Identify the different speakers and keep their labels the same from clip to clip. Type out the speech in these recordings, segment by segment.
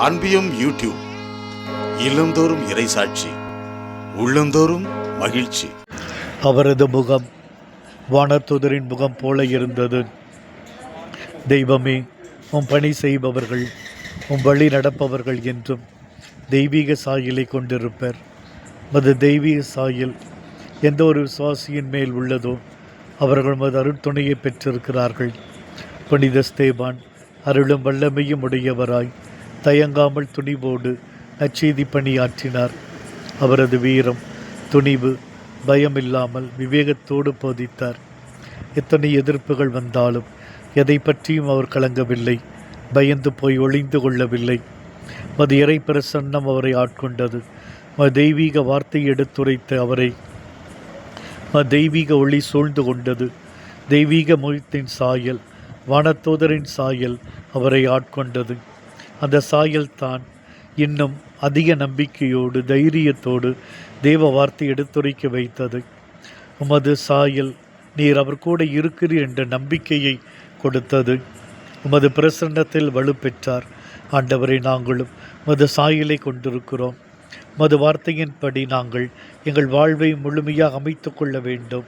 Speaker 1: அன்பியும் YouTube இல்லந்தோறும் இறைசாட்சி, உள்ளந்தோறும் மகிழ்ச்சி.
Speaker 2: அவரது முகம் வானதூதரின் முகம் போல இருந்தது. தெய்வமே, உம் பணி செய்பவர்கள், உம் வழி நடப்பவர்கள் என்றும் தெய்வீக சாயலை கொண்டிருப்பர். மது தெய்வீக சாயல் எந்த ஒரு விசுவாசியின் மேல் உள்ளதோ அவர்கள் மது அருட்துணையை பெற்றிருக்கிறார்கள். புனித ஸ்தேவான் அருளும் வல்லமையும் உடையவராய் தயங்காமல் துணிவோடு நற்செய்தி பணியாற்றினார். அவரது வீரம், துணிவு, பயமில்லாமல் விவேகத்தோடு போதித்தார். எத்தனை எதிர்ப்புகள் வந்தாலும் எதை பற்றியும் அவர் கலங்கவில்லை, பயந்து போய் ஒளிந்து கொள்ளவில்லை. மது இறை பிரசன்னம் அவரை ஆட்கொண்டது. தெய்வீக வார்த்தையை எடுத்துரைத்த அவரை தெய்வீக ஒளி சூழ்ந்து கொண்டது. தெய்வீக முகத்தின் சாயல், வானதூதரின் சாயல் அவரை ஆட்கொண்டது. அந்த சாயல் தான் இன்னும் அதிக நம்பிக்கையோடு தைரியத்தோடு தேவ வார்த்தை எடுத்துரைக்க வைத்தது. உமது சாயல் நீர் அவர் கூட இருக்கிறீர் என்ற நம்பிக்கையை கொடுத்தது. உமது பிரசன்னத்தில் வலுப்பெற்றார். ஆண்டவரை, நாங்களும் உமது சாயலை கொண்டிருக்கிறோம். உமது வார்த்தையின்படி நாங்கள் எங்கள் வாழ்வை முழுமையாக அமைத்து கொள்ள வேண்டும்.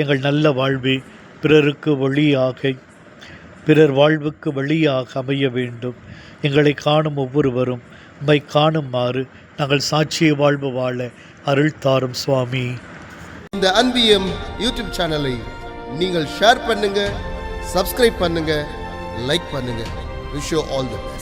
Speaker 2: எங்கள் நல்ல வாழ்வை பிறருக்கு வழியாக, பிறர் வாழ்வுக்கு வழியாக அமைய வேண்டும். எங்களை காணும் ஒவ்வொருவரும் உம்மை காணுமாறு நாங்கள் சாட்சிய வாழ்வு வாழ அருள் தாரும் சுவாமி.
Speaker 3: இந்த அன்பியம் யூடியூப் சேனலை நீங்கள் ஷேர் பண்ணுங்க, சப்ஸ்கிரைப் பண்ணுங்க, லைக் பண்ணுங்க. Wish you all the best.